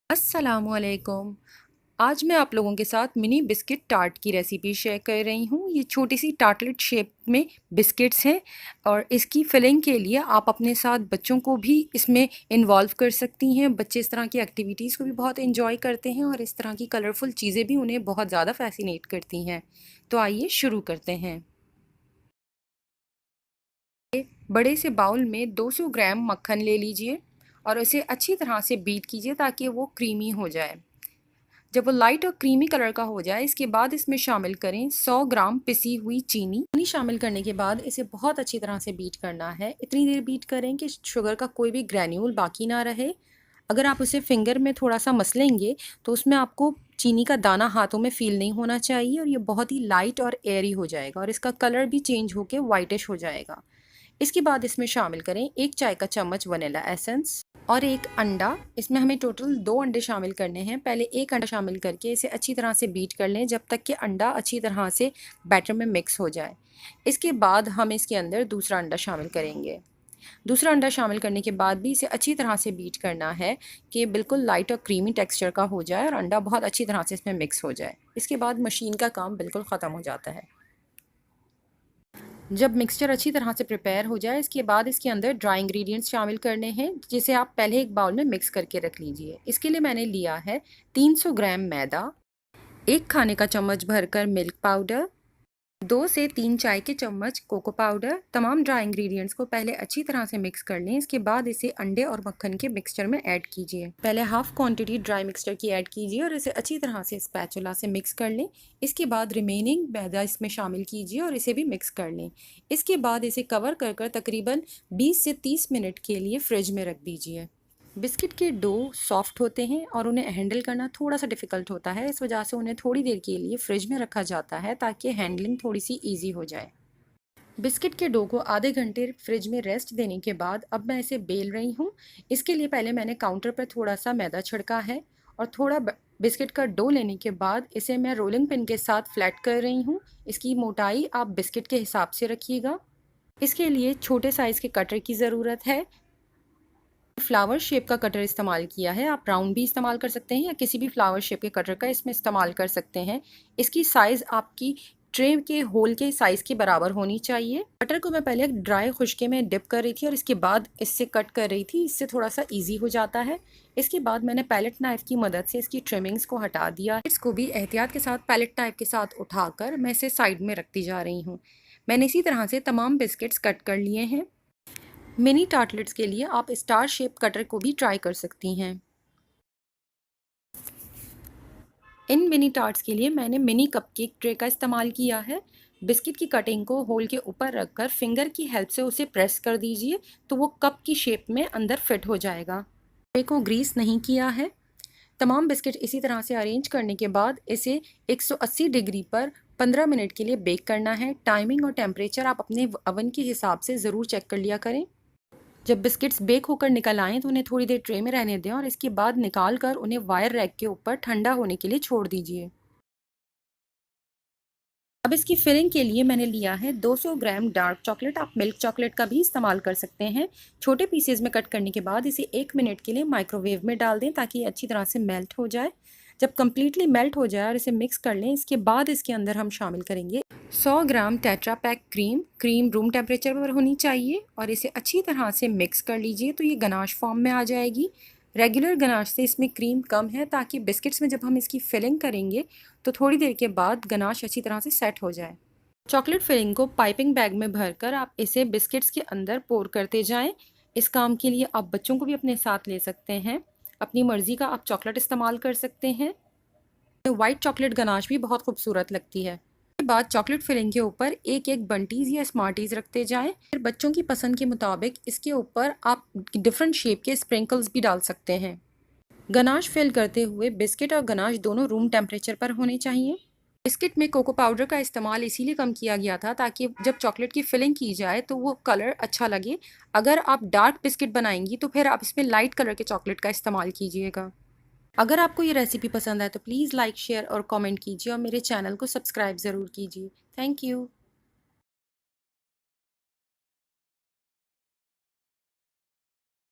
अस्सलामुअलैकुम। आज मैं आप लोगों के साथ मिनी बिस्किट टार्ट की रेसिपी शेयर कर रही हूँ। ये छोटी सी टार्टलेट शेप में बिस्किट्स हैं और इसकी फिलिंग के लिए आप अपने साथ बच्चों को भी इसमें इन्वॉल्व कर सकती हैं। बच्चे इस तरह की एक्टिविटीज़ को भी बहुत एंजॉय करते हैं और इस तरह की कलरफुल चीज़ें भी उन्हें बहुत ज़्यादा फैसिनेट करती हैं। तो आइए शुरू करते हैं। बड़े से बाउल में 200 ग्राम मक्खन ले लीजिए और उसे अच्छी तरह से बीट कीजिए ताकि वो क्रीमी हो जाए। जब वो लाइट और क्रीमी कलर का हो जाए, इसके बाद इसमें शामिल करें 100 ग्राम पिसी हुई चीनी। चीनी शामिल करने के बाद इसे बहुत अच्छी तरह से बीट करना है। इतनी देर बीट करें कि शुगर का कोई भी ग्रैन्यूल बाकी ना रहे। अगर आप उसे फिंगर में थोड़ा सा मसलेंगे तो उसमें आपको चीनी का दाना हाथों में फील नहीं होना चाहिए और ये बहुत ही लाइट और एयरी हो जाएगा और इसका कलर भी चेंज होकर वाइटिश हो जाएगा। इसके बाद इसमें शामिल करें 1 चाय का चम्मच वनीला एसेंस और 1 अंडा। इसमें हमें टोटल 2 अंडे शामिल करने हैं। पहले 1 अंडा शामिल करके इसे अच्छी तरह से बीट कर लें जब तक कि अंडा अच्छी तरह से बैटर में मिक्स हो जाए। इसके बाद हम इसके अंदर दूसरा अंडा शामिल करेंगे। दूसरा अंडा शामिल करने के बाद भी इसे अच्छी तरह से बीट करना है कि बिल्कुल लाइट और क्रीमी टेक्सचर का हो जाए और अंडा बहुत अच्छी तरह से इसमें मिक्स हो जाए। इसके बाद मशीन का काम बिल्कुल ख़त्म हो जाता है। जब मिक्सचर अच्छी तरह से प्रिपेयर हो जाए, इसके बाद इसके अंदर ड्राई इंग्रेडिएंट्स शामिल करने हैं, जिसे आप पहले एक बाउल में मिक्स करके रख लीजिए। इसके लिए मैंने लिया है 300 ग्राम मैदा, 1 खाने का चम्मच भरकर मिल्क पाउडर, 2 से 3 चाय के चम्मच कोको पाउडर। तमाम ड्राई इंग्रेडिएंट्स को पहले अच्छी तरह से मिक्स कर लें। इसके बाद इसे अंडे और मक्खन के मिक्सचर में ऐड कीजिए। पहले हाफ क्वांटिटी ड्राई मिक्सचर की ऐड कीजिए और इसे अच्छी तरह से स्पैचुला से मिक्स कर लें। इसके बाद रिमेनिंग मैदा इसमें शामिल कीजिए और इसे भी मिक्स कर लें। इसके बाद इसे कवर कर तकरीबन 20 से 30 मिनट के लिए फ्रिज में रख दीजिए। बिस्किट के डो सॉफ्ट होते हैं और उन्हें हैंडल करना थोड़ा सा डिफ़िकल्ट होता है। इस वजह से उन्हें थोड़ी देर के लिए फ्रिज में रखा जाता है ताकि हैंडलिंग थोड़ी सी इजी हो जाए। बिस्किट के डो को आधे घंटे फ्रिज में रेस्ट देने के बाद अब मैं इसे बेल रही हूँ। इसके लिए पहले मैंने काउंटर पर थोड़ा सा मैदा छिड़का है और थोड़ा बिस्किट का डो लेने के बाद इसे मैं रोलिंग पिन के साथ फ्लैट कर रही हूँ। इसकी मोटाई आप बिस्किट के हिसाब से रखिएगा। इसके लिए छोटे साइज़ के कटर की ज़रूरत है। फ्लावर शेप का कटर इस्तेमाल किया है। आप राउंड भी इस्तेमाल कर सकते हैं या किसी भी फ्लावर शेप के कटर का इसमें इस्तेमाल कर सकते हैं। इसकी साइज़ आपकी ट्रे के होल के साइज़ के बराबर होनी चाहिए। कटर को मैं पहले ड्राई खुशके में डिप कर रही थी और इसके बाद इससे कट कर रही थी। इससे थोड़ा सा ईजी हो जाता है। इसके बाद मैंने पैलेट नाइफ़ की मदद से इसकी ट्रिमिंग्स को हटा दिया। इसको भी एहतियात के साथ पैलेट नाइफ़ के साथ उठाकर मैं इसे साइड में रखती जा रही हूँ। मैंने इसी तरह से तमाम बिस्किट्स कट कर लिए हैं। मिनी टार्टलेट्स के लिए आप स्टार शेप कटर को भी ट्राई कर सकती हैं। इन मिनी टार्ट्स के लिए मैंने मिनी कपकेक ट्रे का इस्तेमाल किया है। बिस्किट की कटिंग को होल के ऊपर रखकर फिंगर की हेल्प से उसे प्रेस कर दीजिए तो वो कप की शेप में अंदर फिट हो जाएगा। ट्रे को ग्रीस नहीं किया है। तमाम बिस्किट इसी तरह से अरेंज करने के बाद इसे 180 डिग्री पर 15 मिनट के लिए बेक करना है। टाइमिंग और टेम्परेचर आप अपने अवन के हिसाब से ज़रूर चेक कर लिया करें। जब बिस्किट्स बेक होकर निकल आएँ तो उन्हें थोड़ी देर ट्रे में रहने दें और इसके बाद निकाल कर उन्हें वायर रैक के ऊपर ठंडा होने के लिए छोड़ दीजिए। अब इसकी फिलिंग के लिए मैंने लिया है 200 ग्राम डार्क चॉकलेट। आप मिल्क चॉकलेट का भी इस्तेमाल कर सकते हैं। छोटे पीसेज में कट करने के बाद इसे 1 मिनट के लिए माइक्रोवेव में डाल दें ताकि ये अच्छी तरह से मेल्ट हो जाए। जब कम्प्लीटली मेल्ट हो जाए और इसे मिक्स कर लें, इसके बाद इसके अंदर हम शामिल करेंगे 100 gram tetra pack cream. Cream room temperature पर होनी चाहिए और इसे अच्छी तरह से मिक्स कर लीजिए तो ये गनाश फॉर्म में आ जाएगी। रेगुलर गनाश से इसमें क्रीम कम है ताकि बिस्किट्स में जब हम इसकी फिलिंग करेंगे तो थोड़ी देर के बाद गनाश अच्छी तरह से सेट हो जाए। चॉकलेट फिलिंग को पाइपिंग बैग में भरकर आप इसे बिस्किट्स के अंदर पोर करते जाएं। इस काम के लिए आप बच्चों को भी अपने साथ ले सकते हैं। अपनी मर्ज़ी का आप चॉकलेट इस्तेमाल कर सकते हैं। वाइट चॉकलेट गनाश भी बहुत खूबसूरत लगती है। उसके बाद चॉकलेट फिलिंग के ऊपर एक एक बंटीज़ या स्मार्टीज़ रखते जाएं। फिर बच्चों की पसंद के मुताबिक इसके ऊपर आप डिफरेंट शेप के स्प्रिंकल्स भी डाल सकते हैं। गनाश फिल करते हुए बिस्किट और गनाश दोनों रूम टेम्परेचर पर होने चाहिए। बिस्किट में कोको पाउडर का इस्तेमाल इसीलिए कम किया गया था ताकि जब चॉकलेट की फिलिंग की जाए तो वो कलर अच्छा लगे। अगर आप डार्क बिस्किट बनाएंगी तो फिर आप इसमें लाइट कलर के चॉकलेट का इस्तेमाल कीजिएगा। अगर आपको ये रेसिपी पसंद आए तो प्लीज़ लाइक शेयर और कमेंट कीजिए और मेरे चैनल को सब्सक्राइब ज़रूर कीजिए। Thank you.